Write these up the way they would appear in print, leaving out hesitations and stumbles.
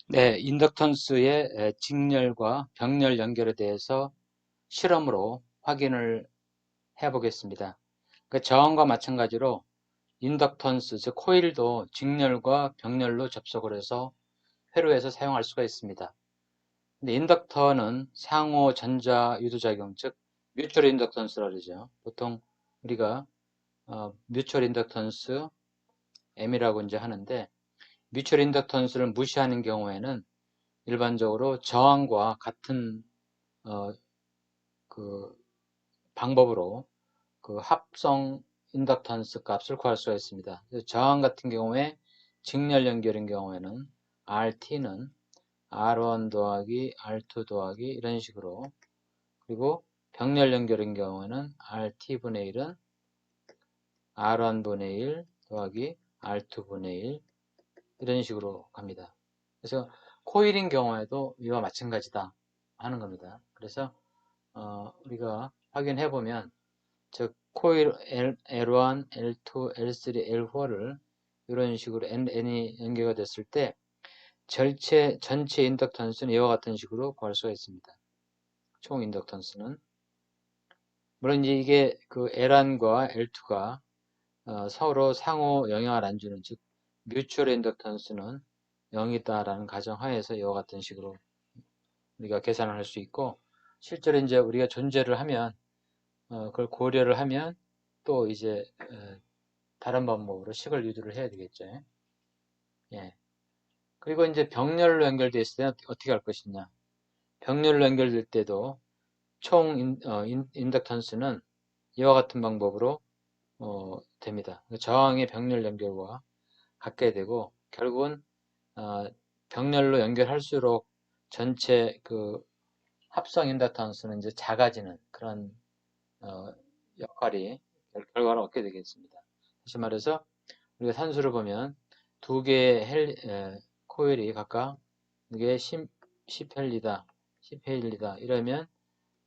네, 인덕턴스의 직렬과 병렬 연결에 대해서 실험으로 확인을 해 보겠습니다. 그 저항과 마찬가지로 인덕턴스, 즉 코일도 직렬과 병렬로 접속을 해서 회로에서 사용할 수가 있습니다. 근데 인덕터는 상호 전자 유도작용, 즉 뮤추얼 인덕턴스라고 그러죠. 보통 우리가 뮤추얼 인덕턴스 M이라고 이제 하는데, 뮤추얼 인덕턴스를 무시하는 경우에는 일반적으로 저항과 같은 어, 그 방법으로 그 합성 인덕턴스 값을 구할 수가 있습니다. 저항 같은 경우에 직렬 연결인 경우에는 RT는 R1 더하기 R2 더하기 이런 식으로, 그리고 병렬 연결인 경우에는 RT분의 1은 R1분의 1 더하기 R2분의 1 이런 식으로 갑니다. 그래서 코일인 경우에도 이와 마찬가지다 하는 겁니다. 그래서 우리가 확인해 보면, 즉 코일 L1, L2, L3, L4를 이런 식으로 N이 연계가 됐을 때 전체 인덕턴스는 이와 같은 식으로 구할 수가 있습니다. 총 인덕턴스는, 물론 이제 이게 그 L1과 L2가 서로 상호 영향을 안 주는, 즉 뮤추얼 인덕턴스는 0이다라는 가정하에서 이와 같은 식으로 우리가 계산을 할 수 있고, 실제로 이제 우리가 존재를 하면 그걸 고려를 하면 또 이제 다른 방법으로 식을 유도를 해야 되겠죠. 예. 그리고 이제 병렬로 연결되어 있을 때는 어떻게 할 것이냐. 병렬로 연결될 때도 총 인덕턴스는 이와 같은 방법으로 됩니다. 저항의 병렬 연결과 같게 되고, 결국은 병렬로 연결할수록 전체 그 합성 인덕턴스는 이제 작아지는 그런 어, 역할이 결과를 얻게 되겠습니다. 다시 말해서 우리가 산수를 보면 두 개의 코일이 각각 이게 10헬리다, 10헬리다 이러면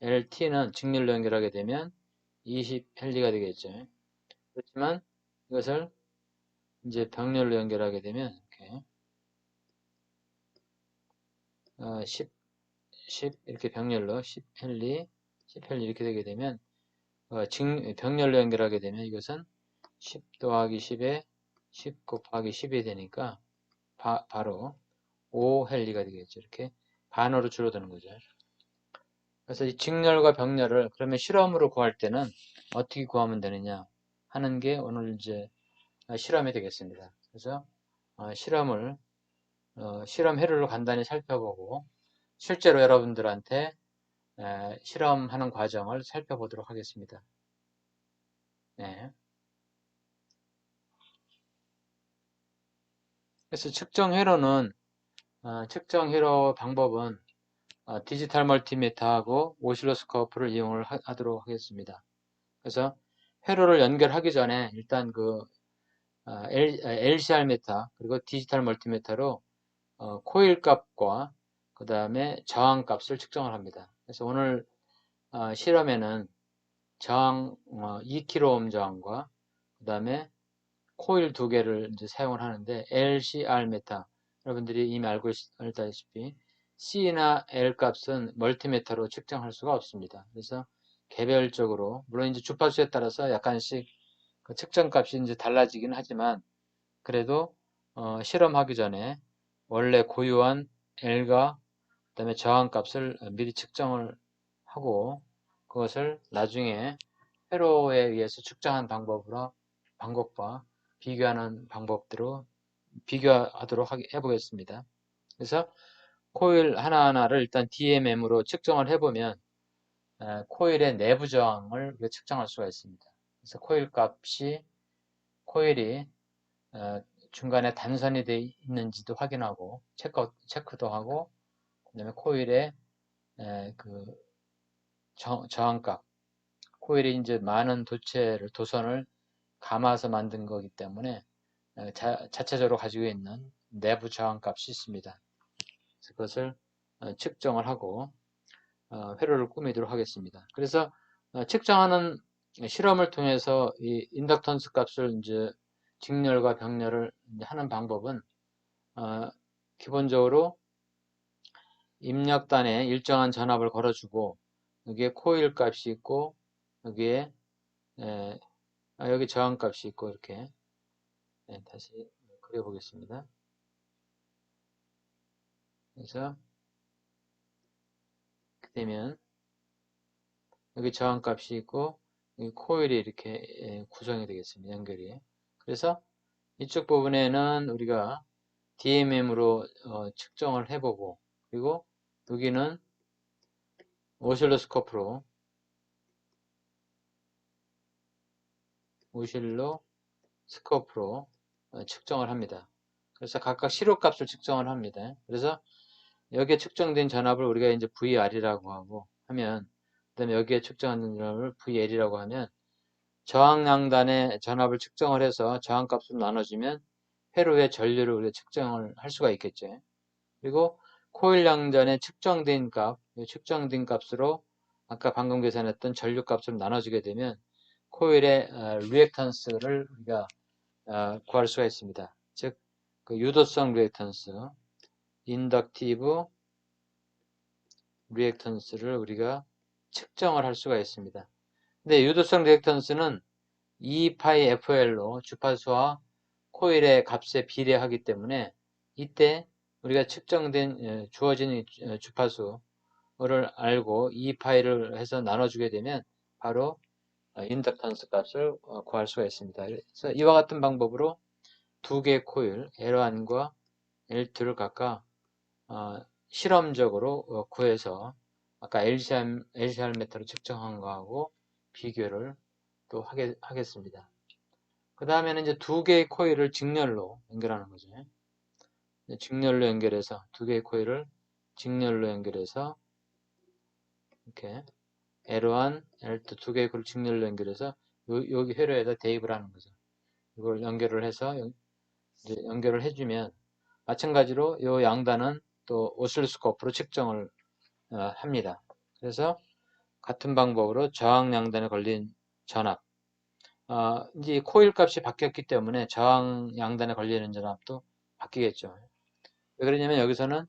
LT는 직렬로 연결하게 되면 20헬리가 되겠죠. 그렇지만 이것을 이제 병렬로 연결하게 되면 이렇게 10, 10 이렇게 병렬로 10헬리, 10헬리 이렇게 되게 되면 병렬로 연결하게 되면 이것은 10 더하기 10에 10 곱하기 10이 되니까 바로 5헬리가 되겠죠. 이렇게 반으로 줄어드는 거죠. 그래서 이 직렬과 병렬을 그러면 실험으로 구할 때는 어떻게 구하면 되느냐 하는 게 오늘 이제 실험이 되겠습니다. 그래서 실험 회로를 간단히 살펴보고 실제로 여러분들한테 실험하는 과정을 살펴보도록 하겠습니다. 네. 그래서 측정 회로 방법은 디지털 멀티미터하고 오실로스코프를 이용을 하도록 하겠습니다. 그래서 회로를 연결하기 전에 일단 그 LCR 미터 그리고 디지털 멀티미터로 코일 값과 그 다음에 저항 값을 측정을 합니다. 그래서 오늘 실험에는 저항 2kΩ 저항과 그 다음에 코일 두 개를 이제 사용을 하는데, LCR 미터 여러분들이 이미 알고 있다시피 C나 L 값은 멀티미터로 측정할 수가 없습니다. 그래서 개별적으로, 물론 이제 주파수에 따라서 약간씩 그 측정 값이 이제 달라지긴 하지만, 그래도 실험하기 전에 원래 고유한 L과 그다음에 저항 값을 미리 측정을 하고, 그것을 나중에 회로에 의해서 측정한 방법과 비교하는 방법대로 비교하도록 해보겠습니다. 그래서 코일 하나하나를 일단 DMM으로 측정을 해보면 코일의 내부 저항을 측정할 수가 있습니다. 그래서 코일이 중간에 단선이 되어 있는지도 확인하고 체크도 하고, 그다음에 코일의 그 저항값, 코일이 이제 많은 도선을 감아서 만든 거기 때문에 자체적으로 가지고 있는 내부 저항값이 있습니다. 그래서 그것을 측정을 하고 회로를 꾸미도록 하겠습니다. 그래서 측정하는 실험을 통해서 이 인덕턴스 값을 이제 직렬과 병렬을 하는 방법은 기본적으로 입력단에 일정한 전압을 걸어주고 여기에 코일 값이 있고 여기에 여기 저항 값이 있고 이렇게 다시 그려보겠습니다. 그래서 이렇게 되면 여기 저항 값이 있고 여기 코일이 이렇게 구성이 되겠습니다. 연결이. 그래서 이쪽 부분에는 우리가 DMM으로 측정을 해보고 그리고 여기는 오실로스코프로 측정을 합니다. 그래서 각각 시료값을 측정을 합니다. 그래서 여기에 측정된 전압을 우리가 이제 VR이라고 하고 하면 그 다음에 여기에 측정한 전압을 VL이라고 하면 저항양단의 전압을 측정을 해서 저항값으로 나눠주면 회로의 전류를 우리가 측정을 할 수가 있겠죠. 그리고 코일 양단의 측정된 값으로 아까 방금 계산했던 전류 값으로 나눠주게 되면 코일의 리액턴스를 우리가 구할 수가 있습니다. 즉, 그 유도성 리액턴스, 인덕티브 리액턴스를 우리가 측정을 할 수가 있습니다. 근데 유도성 리액턴스는 2파이FL로 주파수와 코일의 값에 비례하기 때문에 이때 우리가 측정된 주어진 주파수를 알고 2파이를 해서 나눠주게 되면 바로 인덕턴스 값을 구할 수가 있습니다. 그래서 이와 같은 방법으로 두 개의 코일 L1과 L2를 각각 실험적으로 구해서 아까 LCR 메타로 측정한 거하고 비교를 또 하겠습니다. 그 다음에는 이제 두 개의 코일을 직렬로 연결하는 거죠. 직렬로 연결해서 두 개의 코일을 직렬로 연결해서 이렇게 L1, L2 두 개의 코일을 직렬로 연결해서 여기 회로에다 대입을 하는 거죠. 이걸 연결을 해서 이제 연결을 해주면 마찬가지로 이 양단은 또 오실로스코프로 측정을 합니다. 그래서 같은 방법으로 저항 양단에 걸린 전압 이제 코일 값이 바뀌었기 때문에 저항 양단에 걸리는 전압도 바뀌겠죠. 왜 그러냐면 여기서는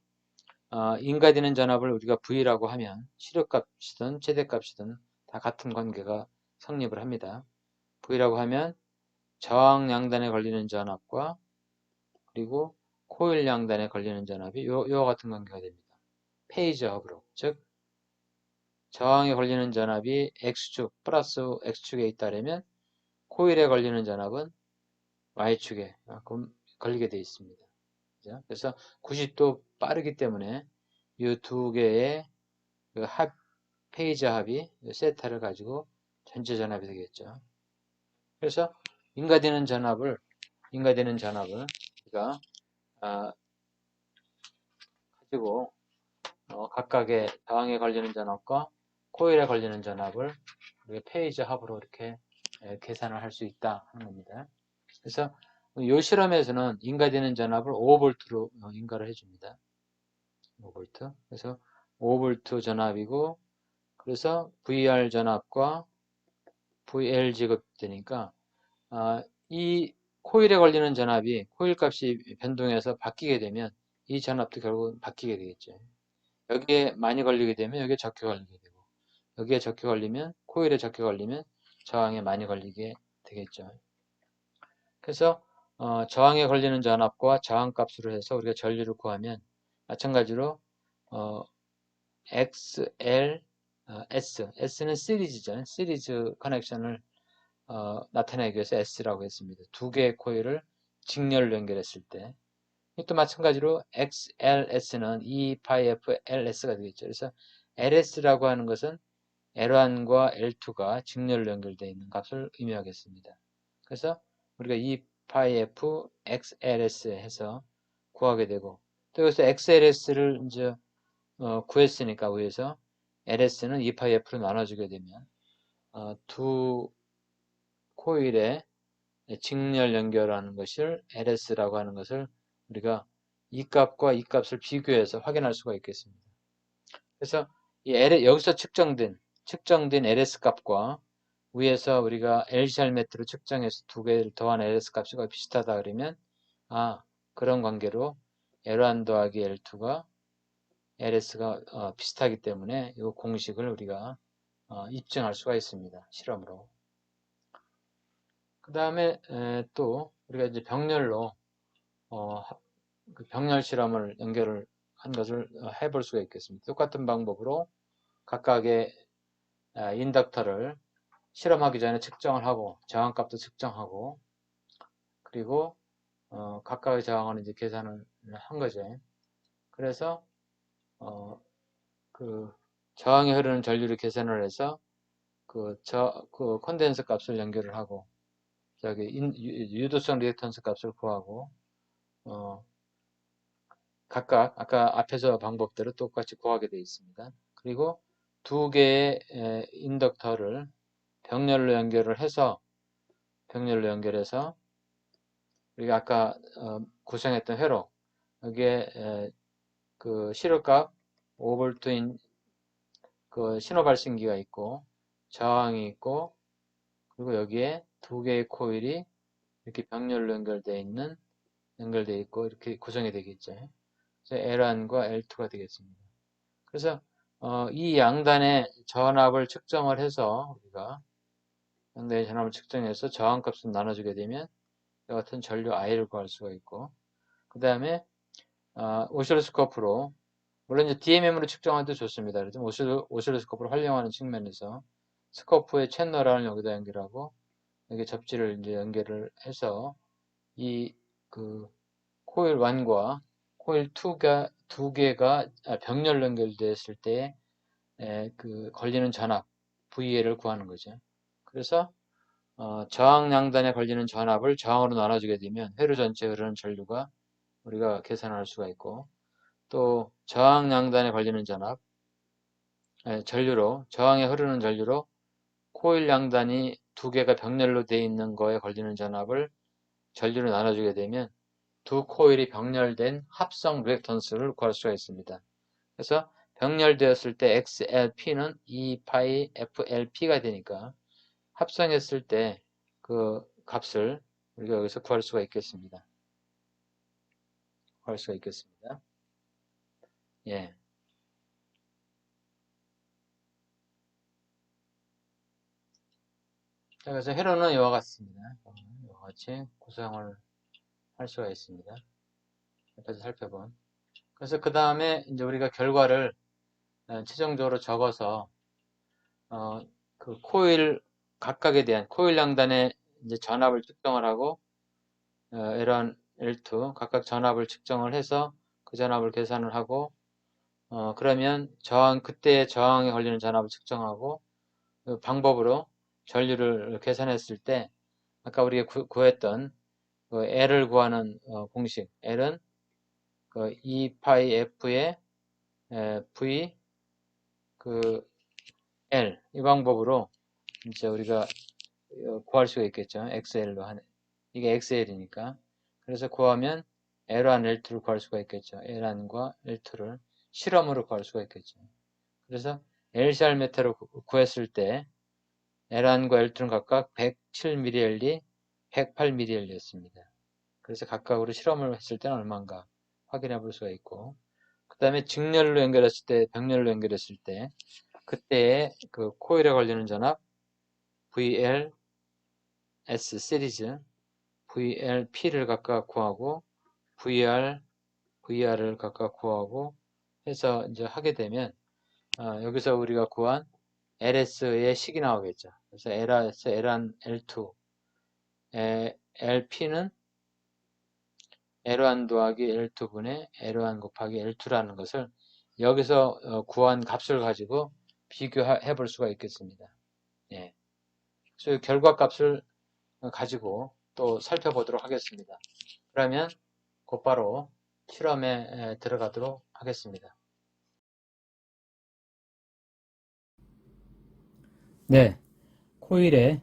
인가되는 전압을 우리가 V라고 하면 시료값이든 최대값이든 다 같은 관계가 성립을 합니다. V라고 하면 저항 양단에 걸리는 전압과 그리고 코일 양단에 걸리는 전압이 요와 같은 관계가 됩니다. 페이저합으로 즉 저항에 걸리는 전압이 X축 플러스 X축에 있다면 코일에 걸리는 전압은 Y축에 걸리게 되어 있습니다. 그래서 90도 빠르기 때문에 이 두 개의 그 페이저 합이 세타를 가지고 전체 전압이 되겠죠. 그래서 인가되는 전압을 우리가 가지고 각각의 저항에 걸리는 전압과 코일에 걸리는 전압을 우리가 페이저 합으로 이렇게 계산을 할 수 있다 하는 겁니다. 그래서 이 실험에서는 인가되는 전압을 5V로 인가를 해줍니다. 5V. 그래서 5V 전압이고, 그래서 VR 전압과 VL 지급되니까, 이 코일에 걸리는 전압이 코일 값이 변동해서 바뀌게 되면 이 전압도 결국 바뀌게 되겠죠. 여기에 많이 걸리게 되면 여기에 적게 걸리게 되고, 여기에 적게 걸리면, 코일에 적게 걸리면 저항에 많이 걸리게 되겠죠. 그래서 저항에 걸리는 전압과 저항 값으로 해서 우리가 전류를 구하면 마찬가지로 XL, S는 시리즈죠. 시리즈 커넥션을 나타내기 위해서 S라고 했습니다. 두 개의 코일을 직렬로 연결했을 때. 또 마찬가지로 XLS는 E-PFLS가 되겠죠. 그래서 LS라고 하는 것은 L1과 L2가 직렬로 연결되어 있는 값을 의미하겠습니다. 그래서 우리가 E-PF XLS 해서 구하게 되고 또 여기서 XLS를 이제 구했으니까 위에서 LS는 E-PF로 나눠주게 되면 두 코일의 직렬 연결하는 것을 LS라고 하는 것을 우리가 이 값과 이 값을 비교해서 확인할 수가 있겠습니다. 그래서 여기서 측정된 LS 값과 위에서 우리가 LCR 매트로 측정해서 두 개를 더한 LS 값이 거의 비슷하다 그러면 그런 관계로 L1 더하기 L2가 LS가 비슷하기 때문에 이 공식을 우리가 입증할 수가 있습니다. 실험으로. 그 다음에 또 우리가 이제 병렬로 그 병렬 실험을 연결을 한 것을 해볼 수가 있겠습니다. 똑같은 방법으로 각각의 인덕터를 실험하기 전에 측정을 하고 저항값도 측정하고 그리고 각각의 저항을 이제 계산을 한 거죠. 그래서 그 저항에 흐르는 전류를 계산을 해서 그 컨덴서 값을 연결을 하고 저기 유도성 리액턴스 값을 구하고 각각 아까 앞에서 방법대로 똑같이 구하게 되어 있습니다. 그리고 두 개의 인덕터를 병렬로 연결해서 우리가 아까 구성했던 회로 여기에 그 시료값 5V인 그 신호 발생기가 있고 저항이 있고 그리고 여기에 두 개의 코일이 이렇게 병렬로 연결되어 있고 이렇게 구성이 되겠죠. 그래서 L1과 L2가 되겠습니다. 그래서 이 양단의 전압을 측정을 해서 우리가 양단의 전압을 측정해서 저항값을 나눠주게 되면 이와 같은 전류 I를 구할 수가 있고 그 다음에 오실로스코프로 물론 이제 DMM으로 측정해도 좋습니다. 그래서 오실로스코프를 활용하는 측면에서 스코프의 채널을 여기다 연결하고 여기 접지를 이제 연결을 해서 이 그 코일 1과 코일 2가 두 개가 병렬 연결되었을 때 그 걸리는 전압 VL을 구하는 거죠. 그래서 저항 양단에 걸리는 전압을 저항으로 나눠주게 되면 회로 전체에 흐르는 전류가 우리가 계산할 수가 있고 또 저항 양단에 걸리는 저항에 흐르는 전류로 코일 양단이 두 개가 병렬로 되어 있는 거에 걸리는 전압을 전류로 나눠주게 되면 두 코일이 병렬된 합성 리액턴스를 구할 수가 있습니다. 그래서 병렬되었을 때 XLP는 2파이 FLP가 되니까 합성했을 때 그 값을 우리가 여기서 구할 수가 있겠습니다. 예. 자, 그래서 회로는 이와 같습니다. 이와 같이 구성을 할 수가 있습니다. 옆에서 살펴본. 그래서 그 다음에 이제 우리가 결과를 최종적으로 적어서 그 코일 각각에 대한 코일 양단의 이제 전압을 측정을 하고 L1, L2 각각 전압을 측정을 해서 그 전압을 계산을 하고 그러면 그때의 저항에 걸리는 전압을 측정하고 그 방법으로 전류를 계산했을 때 아까 우리가 구했던 그 L을 구하는 공식 L은 그 2파이 F의 V 그 L 이 방법으로 이제 우리가 구할 수가 있겠죠. XL로 하는 이게 XL이니까 그래서 구하면 L1, L2를 구할 수가 있겠죠. L1과 L2를 실험으로 구할 수가 있겠죠. 그래서 LCR 메타로 구했을 때 L1과 L2는 각각 107mA, 108mA였습니다. 그래서 각각으로 실험을 했을 때는 얼마인가 확인해 볼 수가 있고 그 다음에 직렬로 연결했을 때, 병렬로 연결했을 때 그때의 그 코일에 걸리는 전압 VL S 시리즈 VLP를 각각 구하고 VR을 각각 구하고 해서 이제 하게 되면 여기서 우리가 구한 LS의 식이 나오겠죠. 그래서 LS, L1, L2 LP는 L1 더하기 L2분의 L1 곱하기 L2라는 것을 여기서 구한 값을 가지고 비교해 볼 수가 있겠습니다. 예. 그래서 결과값을 가지고 또 살펴보도록 하겠습니다. 그러면 곧바로 실험에 들어가도록 하겠습니다. 네, 코일에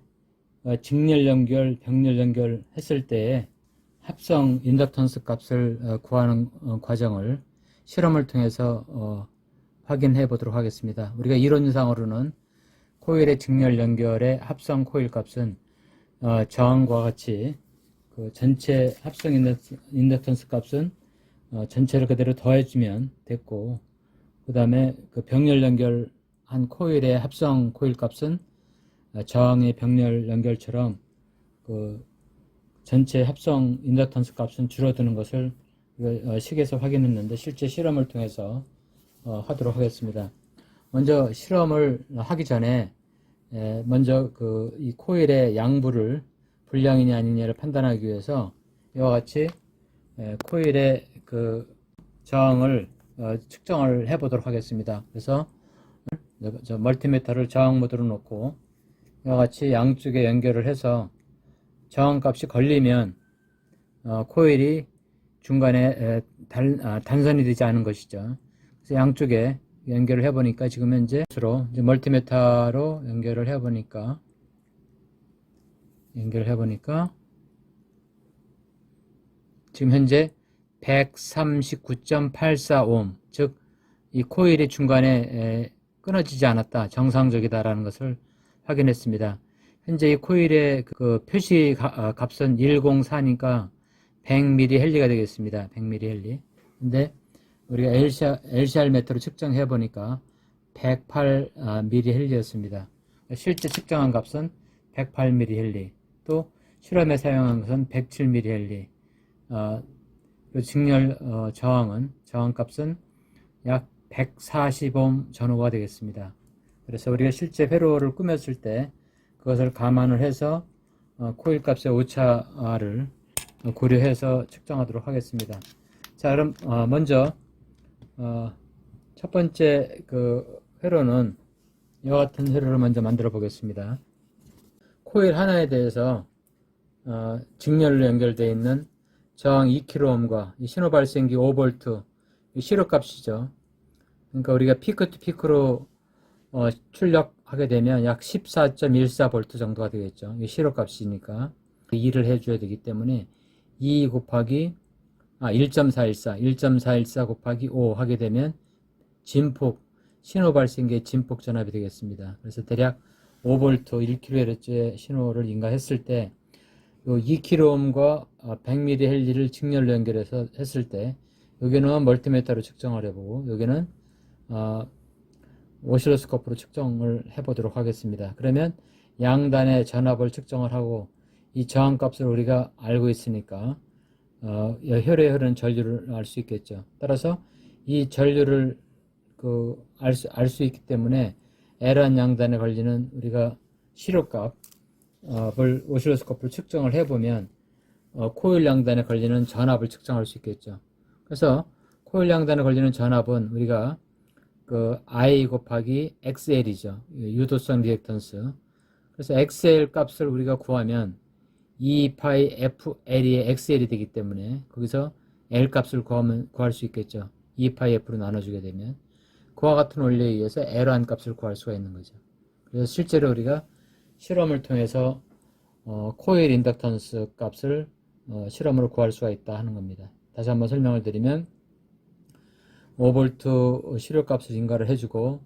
직렬 연결, 병렬 연결 했을 때 합성 인덕턴스 값을 구하는 과정을 실험을 통해서 확인해 보도록 하겠습니다. 우리가 이론상으로는 코일의 직렬 연결의 합성 코일 값은 저항과 같이 그 전체 합성 인덕턴스 값은 전체를 그대로 더해주면 됐고 그 다음에 그 병렬 연결한 코일의 합성 코일 값은 저항의 병렬 연결처럼 그 전체 합성 인덕턴스 값은 줄어드는 것을 식에서 확인했는데 실제 실험을 통해서 하도록 하겠습니다. 먼저 실험을 하기 전에 먼저 이 코일의 양부를 불량이냐 아니냐를 판단하기 위해서 이와 같이 코일의 그 저항을 측정을 해 보도록 하겠습니다. 그래서 저 멀티미터를 저항 모드로 놓고 이와 같이 양쪽에 연결을 해서 저항값이 걸리면 코일이 중간에 단선이 되지 않은 것이죠. 그래서 양쪽에 연결을 해보니까 지금 현재 이제 멀티미터로 연결을 해보니까 지금 현재 139.84오hm, 즉 이 코일이 중간에 끊어지지 않았다, 정상적이다라는 것을 확인했습니다. 현재 이 코일의 그 표시 값은 104니까 100mH가 되겠습니다. 100mH. 근데 우리가 LCR 메터로 측정해 보니까 108mH였습니다. 실제 측정한 값은 108mH. 또 실험에 사용한 것은 107mH. 그 직렬 저항값은 약 140ohm 전후가 되겠습니다. 그래서 우리가 실제 회로를 꾸몄을 때 그것을 감안을 해서 코일 값의 오차를 고려해서 측정하도록 하겠습니다. 자, 그럼 먼저 첫 번째 그 회로는 이와 같은 회로를 먼저 만들어 보겠습니다. 코일 하나에 대해서 직렬로 연결되어 있는 저항 2kΩ과 신호 발생기 5V 이 실효값이죠. 그러니까 우리가 피크 투 피크로 출력하게 되면 약 14.14V 정도가 되겠죠. 이 실효값이니까 2를 해줘야 되기 때문에 2 곱하기 1.414 곱하기 5 하게 되면 진폭, 신호 발생기의 진폭 전압이 되겠습니다. 그래서 대략 5V 1kHz의 신호를 인가했을 때 2kΩ과 100mH를 직렬로 연결해서 했을 때 여기는 멀티미터로 측정을 해보고 여기는 오실로스코프로 측정을 해보도록 하겠습니다. 그러면 양단의 전압을 측정을 하고 이 저항값을 우리가 알고 있으니까 혈에 흐르는 전류를 알 수 있겠죠. 따라서 이 전류를 알 수 있기 때문에 L한 양단에 걸리는 우리가 실효값을 오실로스코프로 측정을 해보면 코일 양단에 걸리는 전압을 측정할 수 있겠죠. 그래서 코일 양단에 걸리는 전압은 우리가 I 곱하기 XL이죠. 유도성 리액턴스. 그래서 XL 값을 우리가 구하면 2파이 FL이 XL이 되기 때문에 거기서 L 값을 구할 수 있겠죠. 2파이 F로 나눠주게 되면 그와 같은 원리에 의해서 L1 값을 구할 수가 있는 거죠. 그래서 실제로 우리가 실험을 통해서 코일 인덕턴스 값을 실험으로 구할 수가 있다 하는 겁니다. 다시 한번 설명을 드리면 5V 실효값을 인가를 해주고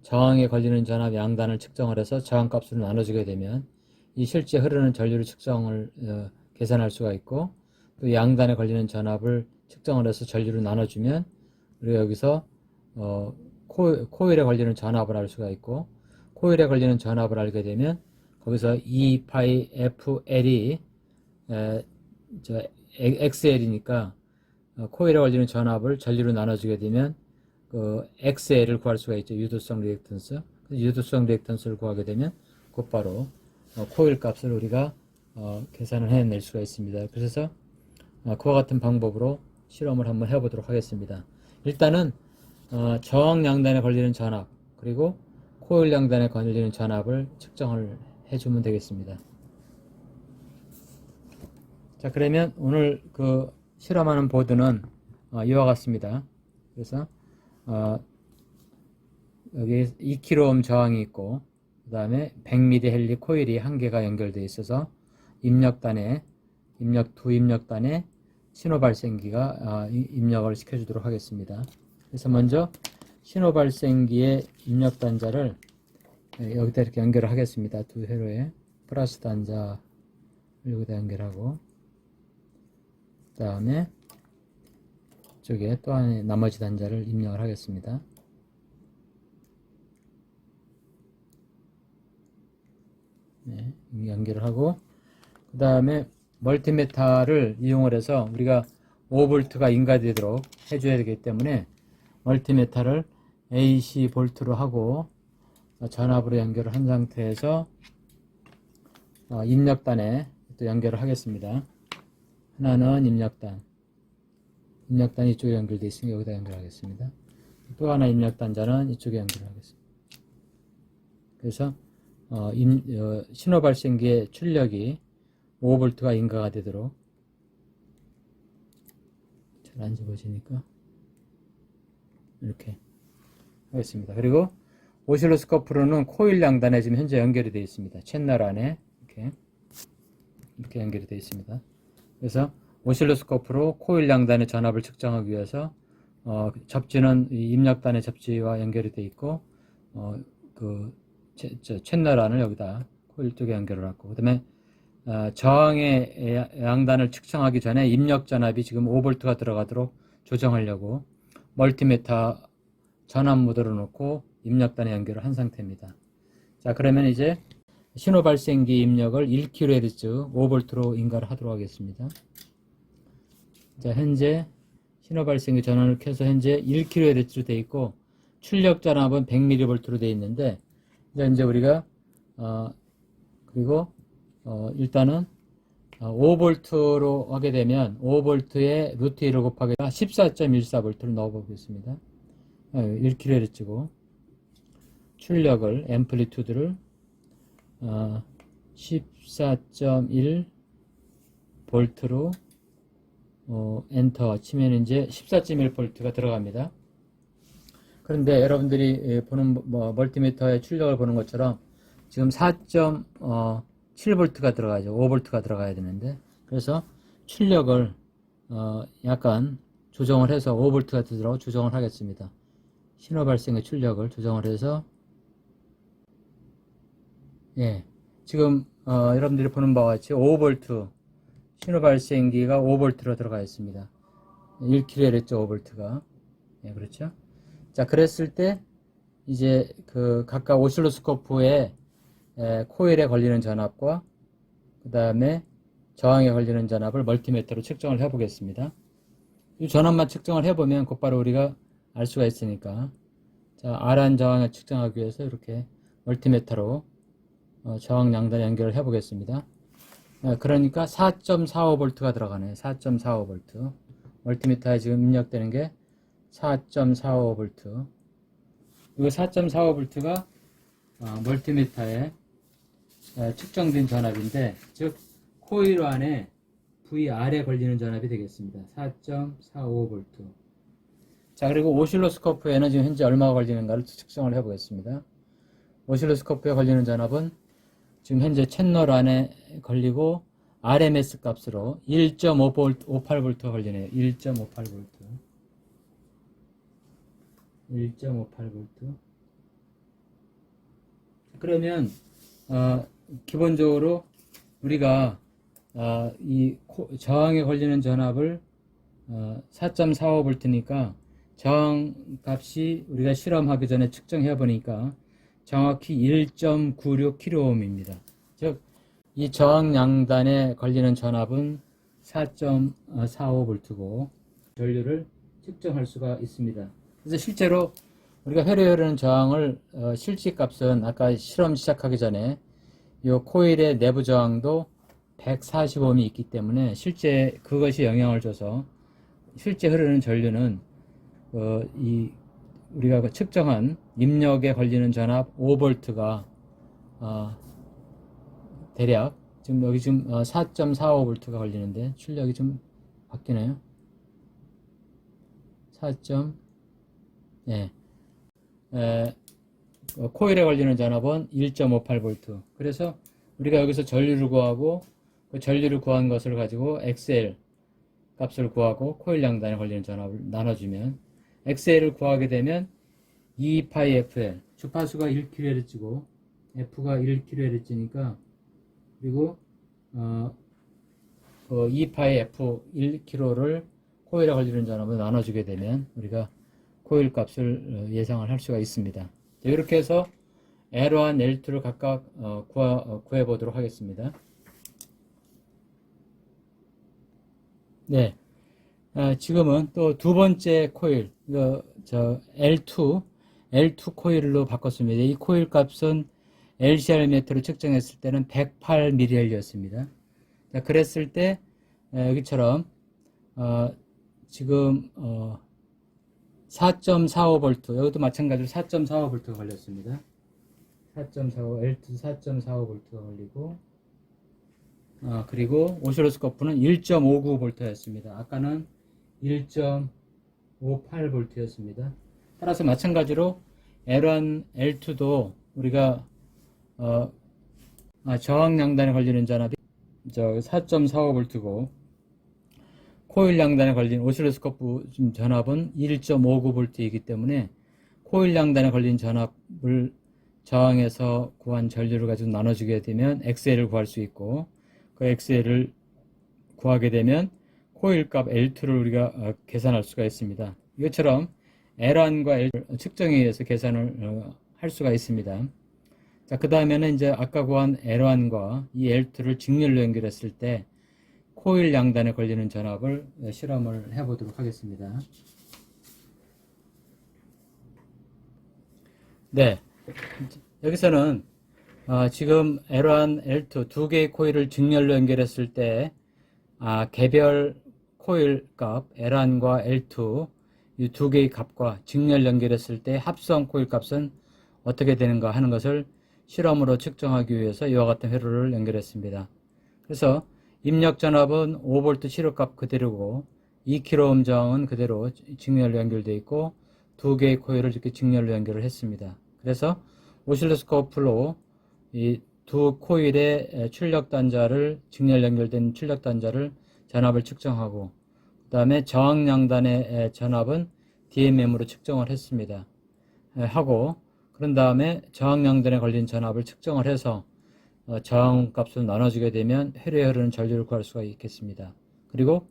저항에 걸리는 전압 양단을 측정을 해서 저항값으로 나눠주게 되면 이 실제 흐르는 전류를 계산할 수가 있고 또 양단에 걸리는 전압을 측정을 해서 전류를 나눠주면 우리가 여기서 코일에 걸리는 전압을 알 수가 있고 코일에 걸리는 전압을 알게 되면 거기서 2파이 FL이 XL이니까 코일에 걸리는 전압을 전류로 나눠주게 되면 XL을 구할 수가 있죠. 유도성 리액턴스. 유도성 리액턴스를 구하게 되면 곧바로 코일 값을 우리가 계산을 해낼 수가 있습니다. 그래서 그와 같은 방법으로 실험을 한번 해보도록 하겠습니다. 일단은 저항 양단에 걸리는 전압 그리고 코일 양단에 걸리는 전압을 측정을 해주면 되겠습니다. 자, 그러면 오늘 실험하는 보드는 이와 같습니다. 그래서 여기 2kΩ 저항이 있고 그 다음에 100mH 코일이 한 개가 연결되어 있어서 두 입력단에 신호 발생기가 입력을 시켜주도록 하겠습니다. 그래서 먼저 신호 발생기의 입력 단자를 여기다 이렇게 연결을 하겠습니다. 두 회로에 플러스 단자를 여기다 연결하고 그 다음에 이쪽에 또 하나의 나머지 단자를 입력을 하겠습니다. 네, 연결을 하고, 그 다음에 멀티미터를 이용을 해서 우리가 5V가 인가되도록 해줘야 되기 때문에 멀티미터를 AC 볼트로 하고 전압으로 연결을 한 상태에서 입력단에 또 연결을 하겠습니다. 하나는 입력단이 이쪽에 연결되어 있으니 여기다 연결하겠습니다. 또 하나 입력단자는 이쪽에 연결하겠습니다. 그래서 신호 발생기의 출력이 5V가 인가가 되도록, 잘 안 집어지니까 이렇게 하겠습니다. 그리고 오실로스코프로는 코일 양단에 지금 현재 연결이 되어 있습니다. 채널 안에 이렇게 연결이 되어 있습니다. 그래서 오실로스코프로 코일 양단의 전압을 측정하기 위해서 접지는 이 입력단의 접지와 연결이 되어 있고 채널 안을 여기다 코일 쪽에 연결을 하고, 그 다음에 저항의 양단을 측정하기 전에 입력 전압이 지금 5V가 들어가도록 조정하려고 멀티미터 전압 모드로 놓고 입력단에 연결을 한 상태입니다. 자, 그러면 이제 신호 발생기 입력을 1kHz 5V로 인가를 하도록 하겠습니다. 자, 현재 신호 발생기 전원을 켜서 현재 1kHz로 되어 있고 출력 전압은 100mV로 되어 있는데, 이제 우리가 그리고 일단은 5V로 하게 되면 5V에 루트 1을 곱하기 14.14V를 넣어 보겠습니다. 1kHz고 출력을 앰플리튜드를 14.1V로 엔터 치면 이제 14.1V가 들어갑니다. 그런데 여러분들이 보는 멀티미터의 출력을 보는 것처럼 지금 4.7V가 들어가죠. 5V가 들어가야 되는데, 그래서 출력을 약간 조정을 해서 5V가 되도록 조정을 하겠습니다. 신호 발생의 출력을 조정을 해서, 예, 지금 여러분들이 보는 바와 같이 5V 신호 발생기가 5V로 들어가 있습니다. 1kHz 5V가, 예, 그렇죠. 자, 그랬을 때 이제 각각 오실로스코프의 코일에 걸리는 전압과 그 다음에 저항에 걸리는 전압을 멀티미터로 측정을 해 보겠습니다. 이 전압만 측정을 해보면 곧바로 우리가 알 수가 있으니까, 자, R한 저항을 측정하기 위해서 이렇게 멀티미터로 저항 양단 연결을 해 보겠습니다. 그러니까 4.45V가 들어가네요. 4.45V. 멀티미터에 지금 입력되는 게 4.45V. 이 4.45V가 멀티미터에 측정된 전압인데, 즉 코일 안에 VR에 걸리는 전압이 되겠습니다. 4.45V. 자, 그리고 오실로스코프에는 지금 현재 얼마가 걸리는가를 측정을 해 보겠습니다. 오실로스코프에 걸리는 전압은 지금 현재 채널 안에 걸리고 RMS 값으로 1.58V가 걸리네요. 1.58V. 1.58V. 그러면 기본적으로 우리가 이 저항에 걸리는 전압을 4.45V니까 저항 값이 우리가 실험하기 전에 측정해 보니까 정확히 1.96kΩ입니다. 즉, 이 저항 양단에 걸리는 전압은 4.45V고 전류를 측정할 수가 있습니다. 그래서 실제로 우리가 회로에 흐르는 저항을 실질값은 아까 실험 시작하기 전에 이 코일의 내부 저항도 140ohm이 있기 때문에 실제 그것이 영향을 줘서 실제 흐르는 전류는 우리가 측정한 입력에 걸리는 전압 5V가 대략 지금 여기 지금 4.45V가 걸리는데 출력이 좀 바뀌네요. 4. 예. 코일에 걸리는 전압은 1.58V. 그래서 우리가 여기서 전류를 구하고 그 전류를 구한 것을 가지고 XL 값을 구하고 코일 양단에 걸리는 전압을 나눠주면 XL을 구하게 되면 2πfL, 주파수가 1kHz고 F가 1kHz니까, 그리고 2πf 1kHz를 코일에 걸리는 전압을 나눠주게 되면 우리가 코일 값을 예상을 할 수가 있습니다. 이렇게 해서 L1, L2를 각각 구해 보도록 하겠습니다. 네, 지금은 또 두 번째 코일, L2 코일로 바꿨습니다. 이 코일 값은 LCR 메터로 측정했을 때는 108mHz였습니다. 자, 그랬을 때 여기처럼 지금 4.45V, 여기도 마찬가지로 4.45V가 걸렸습니다. 4.45, L2 4.45V가 걸리고, 그리고 오실로스코프는 1.59V였습니다. 아까는 1.58V였습니다. 따라서 마찬가지로 L1, L2도 우리가 저항 양단에 걸리는 전압이 4.45V고 코일 양단에 걸린 오실로스코프 전압은 1.59V이기 때문에 코일 양단에 걸린 전압을 저항해서 구한 전류를 가지고 나눠주게 되면 XL을 구할 수 있고, 그 XL을 구하게 되면 코일 값 L2를 우리가 계산할 수가 있습니다. 이것처럼 L1과 L2 측정에 의해서 계산을 할 수가 있습니다. 자, 그 다음에는 이제 아까 구한 L1과 이 L2를 직렬로 연결했을 때 코일 양단에 걸리는 전압을 실험을 해보도록 하겠습니다. 네, 여기서는 지금 L1, L2 두 개의 코일을 직렬로 연결했을 때 개별 코일 값 L1과 L2 이 두 개의 값과 직렬 연결했을 때 합성 코일 값은 어떻게 되는가 하는 것을 실험으로 측정하기 위해서 이와 같은 회로를 연결했습니다. 그래서 입력 전압은 5V 시료값 그대로고 2kΩ 저항은 그대로 직렬로 연결되어 있고 두 개의 코일을 이렇게 직렬로 연결을 했습니다. 그래서 오실로스코프로 이 두 코일의 출력 단자를 직렬 연결된 출력 단자를 전압을 측정하고 그 다음에 저항 양단의 전압은 DMM으로 측정을 했습니다. 하고 그런 다음에 저항 양단에 걸린 전압을 측정을 해서 저항 값을 나눠주게 되면 회로에 흐르는 전류를 구할 수가 있겠습니다. 그리고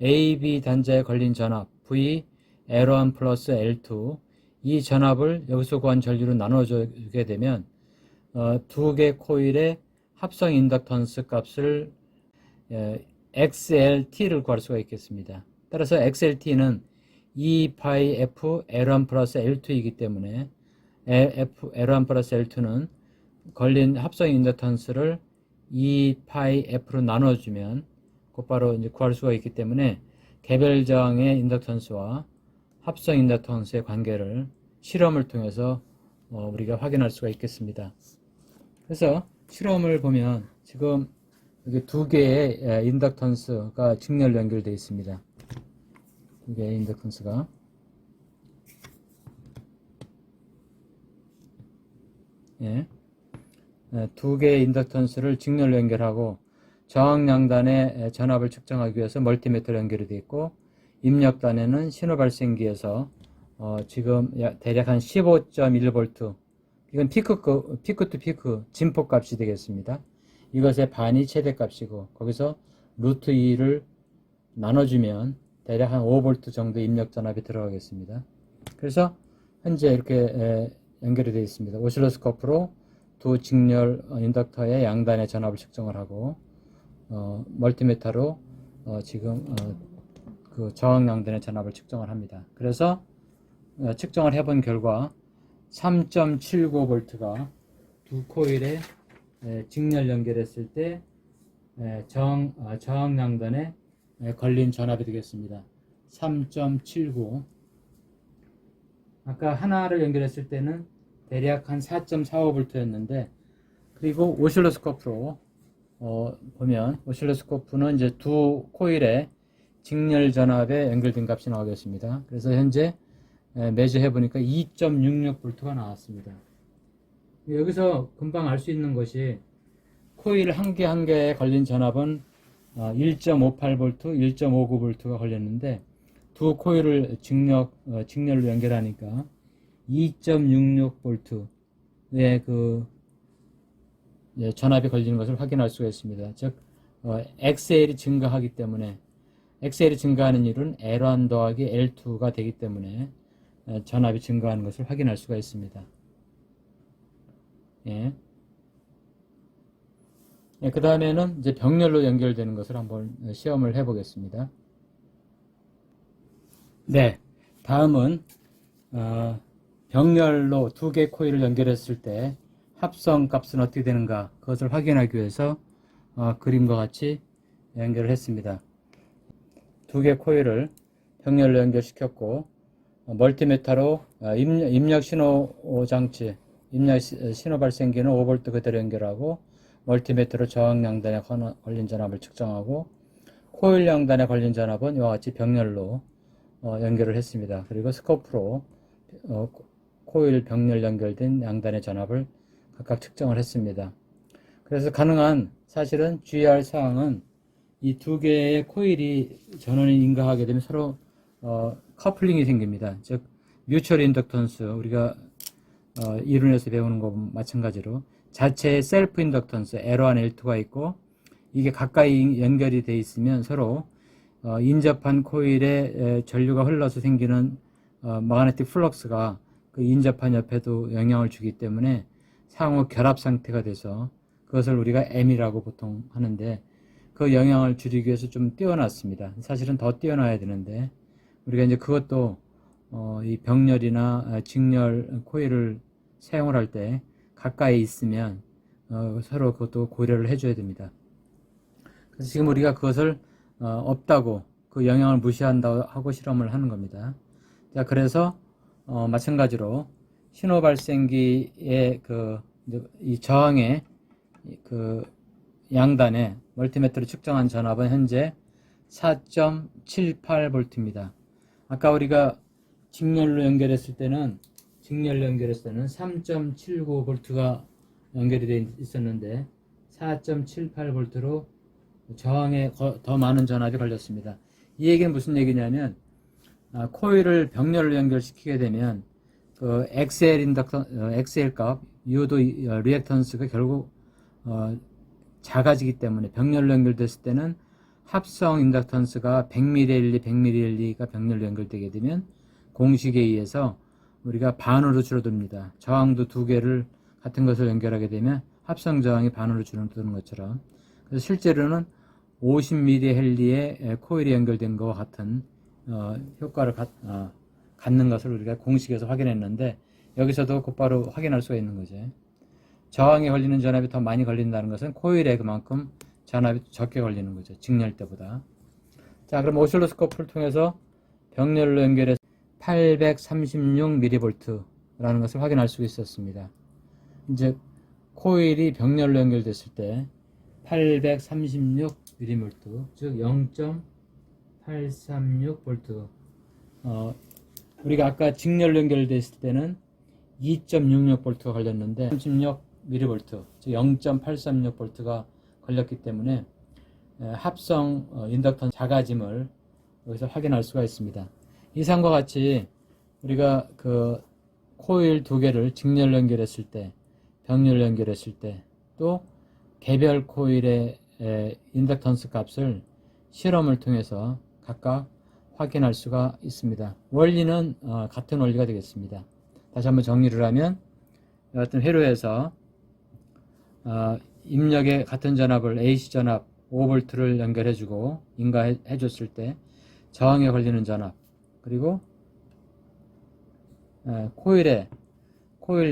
AB 단자에 걸린 전압 V L1 플러스 L2 이 전압을 여기서 구한 전류로 나눠주게 되면 두 개 코일의 합성 인덕턴스 값을 XLT를 구할 수가 있겠습니다. 따라서 XLT는 2πf L1 플러스 L2이기 때문에 L1 플러스 L2는 걸린 합성 인덕턴스를 2πf로 나눠주면 곧바로 이제 구할 수가 있기 때문에 개별 저항의 인덕턴스와 합성 인덕턴스의 관계를 실험을 통해서 우리가 확인할 수가 있겠습니다. 그래서 실험을 보면 지금 여기 두 개의 인덕턴스가 직렬 연결되어 있습니다. 두 개의 인덕턴스가 두 개의 인덕턴스를 직렬로 연결하고 저항 양단의 전압을 측정하기 위해서 멀티미터로 연결이 되어 있고 입력단에는 신호 발생기에서 지금 대략 한 15.1V 이건 피크 투 피크 진폭 값이 되겠습니다. 이것의 반이 최대값이고 거기서 루트 2를 나눠주면 대략 한 5V 정도 입력 전압이 들어가겠습니다. 그래서 현재 이렇게 연결이 되어 있습니다. 오실로스코프로 두 직렬 인덕터의 양단의 전압을 측정을 하고 멀티미터로 지금 그 저항 양단의 전압을 측정을 합니다. 그래서 측정을 해본 결과 3.79V가 두 코일에 직렬 연결했을 때 저항 양단에 걸린 전압이 되겠습니다. 3.79. 아까 하나를 연결했을 때는 대략 한 4.45V였는데 그리고 오실로스코프로 보면 오실로스코프는 이제 두 코일의 직렬 전압에 연결된 값이 나오겠습니다. 그래서 현재 매저 해보니까 2.66V가 나왔습니다. 여기서 금방 알 수 있는 것이 코일 한 개 한 개에 걸린 전압은 1.58V, 1.59V가 걸렸는데 두 코일을 직렬로 연결하니까 2.66V의 그 전압이 걸리는 것을 확인할 수가 있습니다. 즉 XL이 증가하기 때문에 XL이 증가하는 일은 L1 더하기 L2가 되기 때문에 전압이 증가하는 것을 확인할 수가 있습니다. 예. 예, 그 다음에는 이제 병렬로 연결되는 것을 한번 시험을 해 보겠습니다. 네, 다음은 병렬로 두 개의 코일을 연결했을 때 합성 값은 어떻게 되는가, 그것을 확인하기 위해서 그림과 같이 연결을 했습니다. 두 개의 코일을 병렬로 연결시켰고, 멀티미터로 입력 신호 장치, 입력 신호 발생기는 5V 그대로 연결하고, 멀티미터로 저항 양단에 걸린 전압을 측정하고, 코일 양단에 걸린 전압은 이와 같이 병렬로 연결을 했습니다. 그리고 스코프로 코일 병렬 연결된 양단의 전압을 각각 측정을 했습니다. 그래서 가능한, 사실은 주의할 사항은 이 두 개의 코일이 전원이 인가하게 되면 서로 커플링이 생깁니다. 즉 뮤추얼 인덕턴스, 우리가 이론에서 배우는 것과 마찬가지로 자체의 셀프 인덕턴스 L1, L2가 있고, 이게 가까이 연결이 되어 있으면 서로 인접한 코일에 전류가 흘러서 생기는 마그네틱 플럭스가 그 인접한 옆에도 영향을 주기 때문에 상호 결합 상태가 돼서 그것을 우리가 M이라고 보통 하는데, 그 영향을 줄이기 위해서 좀 띄워놨습니다. 사실은 더 띄워놔야 되는데, 우리가 이제 그것도 이 병렬이나 직렬 코일을 사용을 할 때 가까이 있으면 서로 그것도 고려를 해줘야 됩니다. 그래서 지금 우리가 그것을 없다고, 그 영향을 무시한다고 하고 실험을 하는 겁니다. 자, 그래서 마찬가지로 신호 발생기의 이 저항의 그 양단에 멀티미터로 측정한 전압은 현재 4.78V입니다. 아까 우리가 직렬로 연결했을 때는 3.79V가 연결이 되어 있었는데 4.78V로 저항에 더 많은 전압이 걸렸습니다. 이 얘기는 무슨 얘기냐면, 코일을 병렬로 연결시키게 되면 그 XL 값, 유도 리액턴스가 결국 작아지기 때문에, 병렬로 연결됐을 때는 합성 인덕턴스가 100mA, 100mA가 병렬로 연결되게 되면 공식에 의해서 우리가 반으로 줄어듭니다. 저항도 두 개를 같은 것을 연결하게 되면 합성 저항이 반으로 줄어드는 것처럼, 그래서 실제로는 50mH의 코일이 연결된 것과 같은 효과를 갖는 것을 우리가 공식에서 확인했는데, 여기서도 곧바로 확인할 수가 있는 거죠. 저항에 걸리는 전압이 더 많이 걸린다는 것은 코일에 그만큼 전압이 적게 걸리는 거죠, 직렬 때보다. 자, 그럼 오실로스코프를 통해서 병렬로 연결해서 836mV라는 것을 확인할 수 있었습니다. 이제 코일이 병렬로 연결됐을 때 836mV, 즉 0.836V. 우리가 아까 직렬로 연결됐을 때는 2.66V가 걸렸는데 36mV, 즉 0.836V가 걸렸기 때문에 합성 인덕턴 작아짐을 여기서 확인할 수가 있습니다. 이상과 같이 우리가 그 코일 두 개를 직렬로 연결했을 때, 병렬로 연결했을 때, 또 개별 코일의 인덕턴스 값을 실험을 통해서 각각 확인할 수가 있습니다. 원리는 같은 원리가 되겠습니다. 다시 한번 정리를 하면, 같은 회로에서 입력에 같은 전압을 AC 전압 5V를 연결해주고 인가해줬을 때 저항에 걸리는 전압, 그리고 코일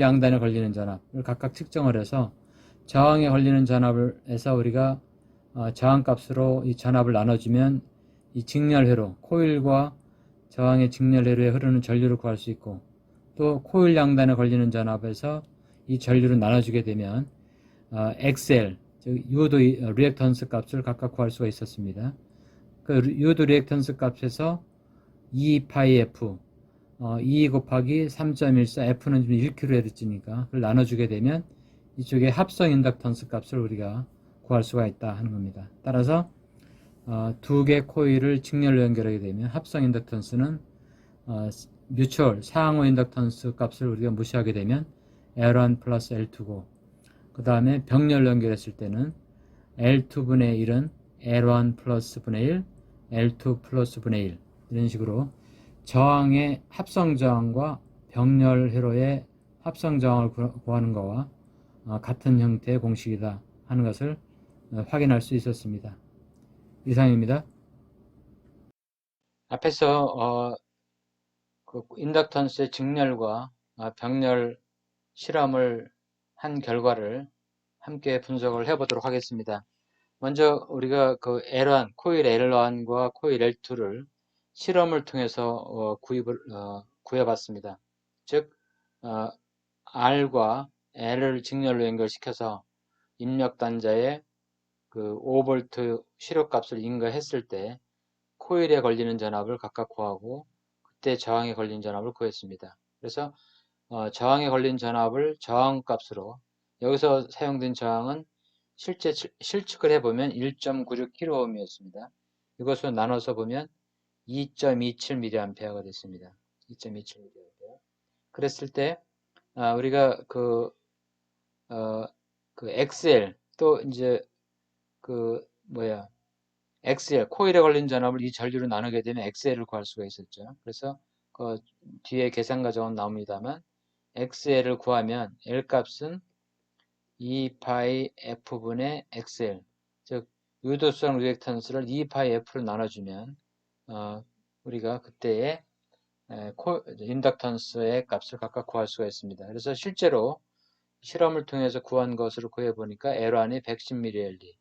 양단에 걸리는 전압을 각각 측정을 해서 저항에 걸리는 전압을 해서 우리가 저항값으로 이 전압을 나눠주면 이 직렬회로, 코일과 저항의 직렬회로에 흐르는 전류를 구할 수 있고, 또 코일 양단에 걸리는 전압에서 이 전류를 나눠주게 되면 XL, 즉 유도 리액턴스 값을 각각 구할 수가 있었습니다. 그 유도 리액턴스 값에서 2파이F, 2 곱하기 3.14, F는 지금 1kHz니까 그걸 나눠주게 되면 이쪽에 합성 인덕턴스 값을 우리가 구할 수가 있다 하는 겁니다. 따라서 두 개 코일을 직렬로 연결하게 되면 합성 인덕턴스는 뮤추얼 상호 인덕턴스 값을 우리가 무시하게 되면 L1 플러스 L2고, 그 다음에 병렬로 연결했을 때는 L2분의 1은 L1 플러스 분의 1, L2 플러스 분의 1, 이런 식으로 저항의 합성 저항과 병렬 회로의 합성 저항을 구하는 거와 같은 형태의 공식이다 하는 것을 확인할 수 있었습니다. 이상입니다. 앞에서 그 인덕턴스의 직렬과 병렬 실험을 한 결과를 함께 분석을 해보도록 하겠습니다. 먼저 우리가 그 L1, 코일 L1과 코일 L2를 실험을 통해서 구해봤습니다. 즉 R과 L을 직렬로 연결시켜서 입력 단자에 그 5V 시료값을 인가했을 때 코일에 걸리는 전압을 각각 구하고 그때 저항에 걸린 전압을 구했습니다. 그래서 저항에 걸린 전압을 저항값으로, 여기서 사용된 저항은 실제 실측을 해보면 1.96kΩ이었습니다. 이것으로 나눠서 보면 2.27mA가 됐습니다. 2.27mA. 그랬을 때 우리가 그 XL 또 이제 XL 코일에 걸린 전압을 이 전류로 나누게 되면 XL을 구할 수가 있었죠. 그래서 그 뒤에 계산 과정은 나옵니다만 XL을 구하면 L 값은 2파이 F분의 XL, 즉 유도성 리액턴스를 2파이 F로 나눠주면 우리가 그때의 인덕턴스의 값을 각각 구할 수가 있습니다. 그래서 실제로 실험을 통해서 구한 것으로 구해보니까 L1이 110mA,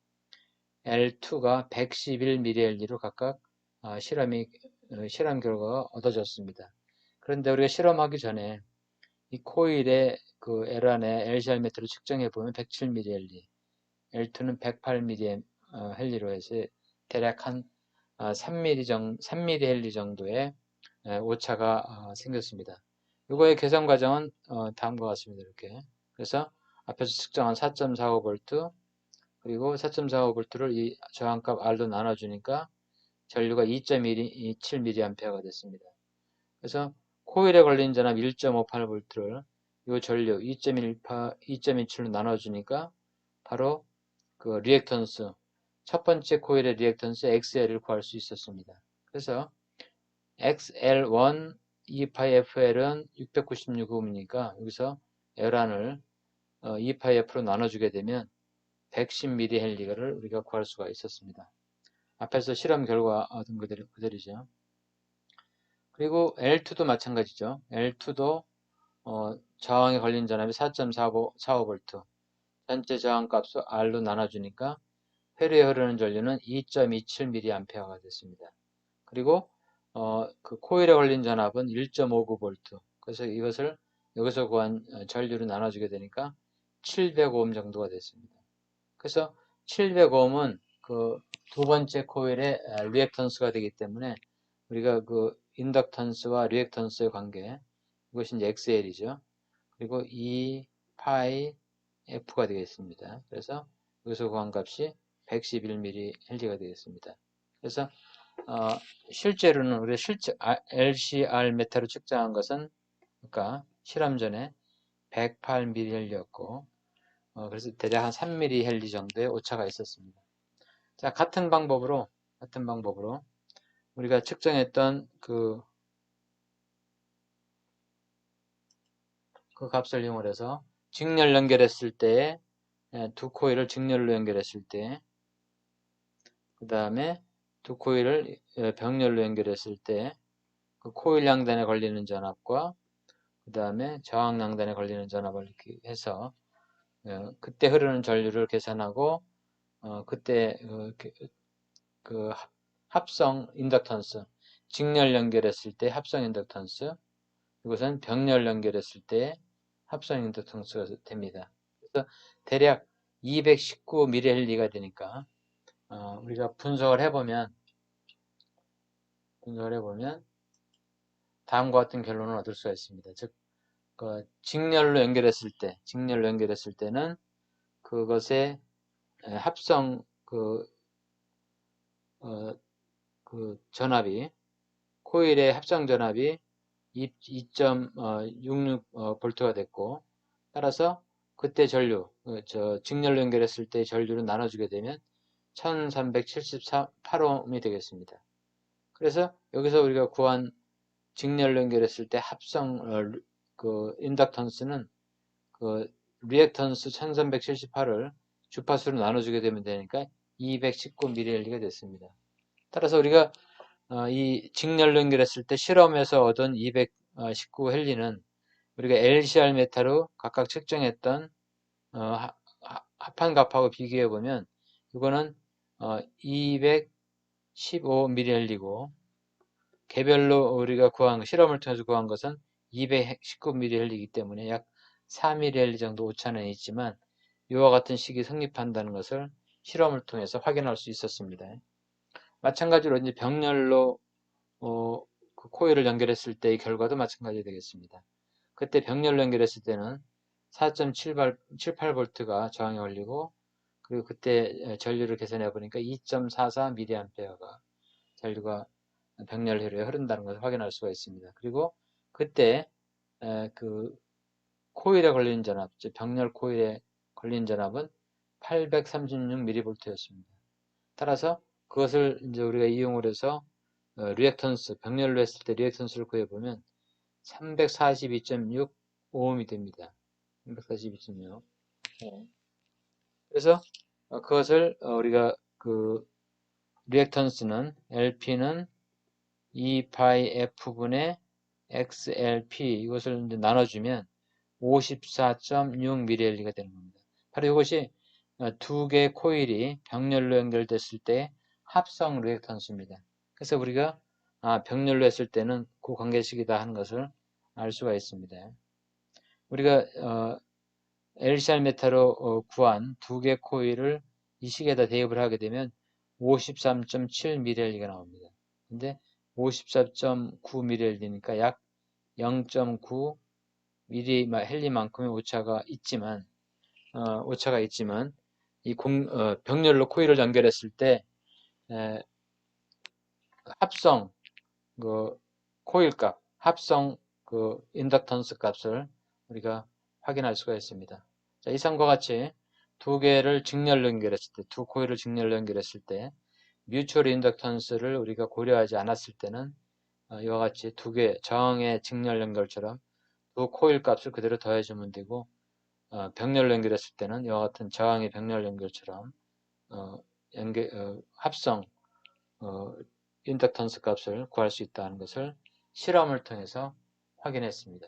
L2가 111mA로 각각 실험 결과가 얻어졌습니다. 그런데 우리가 실험하기 전에 이 코일의 그 L1의 LCR 측정해 보면 107mA, L2는 108mA로 해서 대략 한 3mA 정도의 오차가 생겼습니다. 이거의 계산 과정은 다음과 같습니다. 이렇게. 그래서 앞에서 측정한 4.45V 그리고 4.45V를 이 저항값 R로 나눠주니까 전류가 2.27mA가 됐습니다. 그래서 코일에 걸린 전압 1.58V를 이 전류 2.27로 나눠주니까 바로 그 리액턴스, 첫 번째 코일의 리액턴스 XL을 구할 수 있었습니다. 그래서 XL1 2파이FL은 696Ω이니까 여기서 L1을 2파이F로 나눠주게 되면 110mA를 우리가 구할 수가 있었습니다. 앞에서 실험 결과 얻은 그대로죠. 그리고 L2도 마찬가지죠. L2도 저항에 걸린 전압이 4.45V, 전체 저항값을 R로 나눠주니까 회로에 흐르는 전류는 2.27mA가 됐습니다. 그리고 그 코일에 걸린 전압은 1.59V, 그래서 이것을 여기서 구한 전류로 나눠주게 되니까 700Ω 정도가 됐습니다. 그래서 700Ω은 그 두 번째 코일의 리액턴스가 되기 때문에 우리가 그 인덕턴스와 리액턴스의 관계, 이것이 이제 XL이죠. 그리고 2파이 F가 되겠습니다. 그래서 여기서 구한 값이 111mH가 되겠습니다. 그래서 실제로는 우리 LCR 메타로 측정한 것은 그러니까 실험 전에 108mH였고 그래서 대략 한 3mH 정도의 오차가 있었습니다. 자, 같은 방법으로 우리가 측정했던 그 값을 이용해서 직렬 연결했을 때, 두 코일을 직렬로 연결했을 때, 그 다음에 두 코일을 병렬로 연결했을 때, 그 코일 양단에 걸리는 전압과 그 다음에 저항 양단에 걸리는 전압을 이렇게 해서 그때 흐르는 전류를 계산하고 그때 그 합성 인덕턴스, 직렬 연결했을 때 합성 인덕턴스, 이것은 병렬 연결했을 때 합성 인덕턴스가 됩니다. 그래서 대략 219mH가 되니까 우리가 분석을 해보면 다음과 같은 결론을 얻을 수가 있습니다. 즉, 직렬로 연결했을 때는 그것의 합성 전압이, 코일의 합성 전압이 2.66V가 됐고, 따라서 그때 전류, 직렬로 연결했을 때 전류를 나눠주게 되면 1378Ω이 되겠습니다. 그래서 여기서 우리가 구한 직렬로 연결했을 때 합성 그 인덕턴스는 그 리액턴스 1378을 주파수로 나눠주게 되면 되니까 219mL가 됐습니다. 따라서 우리가 이 직렬로 연결했을 때 실험에서 얻은 219헬리는 우리가 LCR 메타로 각각 측정했던 합한값하고 비교해 보면 이거는 215mL이고 개별로 우리가 구한 실험을 통해서 구한 것은 219mL이기 때문에 약 4mL 정도 오차는 있지만 이와 같은 식이 성립한다는 것을 실험을 통해서 확인할 수 있었습니다. 마찬가지로 이제 병렬로 그 코일을 연결했을 때의 결과도 마찬가지 되겠습니다. 그때 병렬로 연결했을 때는 4.78V가 저항이 걸리고 그리고 그때 전류를 계산해 보니까 2.44mA가 전류가 병렬회로에 흐른다는 것을 확인할 수가 있습니다. 그리고 그때 그 코일에 걸린 전압, 즉 병렬 코일에 걸린 전압은 836mV였습니다. 따라서 그것을 이제 우리가 이용을 해서 리액턴스, 병렬로 했을 때 리액턴스를 구해보면 342.6ohm이 됩니다. 342.6. 그래서 그것을 우리가 그 리액턴스는 LP는 2πf분의 XLP 이것을 이제 나눠주면 54.6mL가 되는 겁니다. 바로 이것이 두 개의 코일이 병렬로 연결됐을 때 합성 리액턴스입니다. 그래서 우리가 병렬로 했을 때는 그 관계식이다 하는 것을 알 수가 있습니다. 우리가 LCR 메타로 구한 두 개의 코일을 이 식에다 대입을 하게 되면 53.7mL가 나옵니다. 근데 54.9mL이니까 약 0.9mH만큼의 오차가 있지만 이 병렬로 코일을 연결했을 때 합성 그 코일 값, 합성 그 인덕턴스 값을 우리가 확인할 수가 있습니다. 자, 이상과 같이 두 개를 직렬로 연결했을 때, 두 코일을 직렬로 연결했을 때 뮤추얼 인덕턴스를 우리가 고려하지 않았을 때는 이와 같이 두 개 저항의 직렬 연결처럼 두 코일 값을 그대로 더해주면 되고 병렬로 연결했을 때는 이와 같은 저항의 병렬 연결처럼 합성 인덕턴스 값을 구할 수 있다는 것을 실험을 통해서 확인했습니다.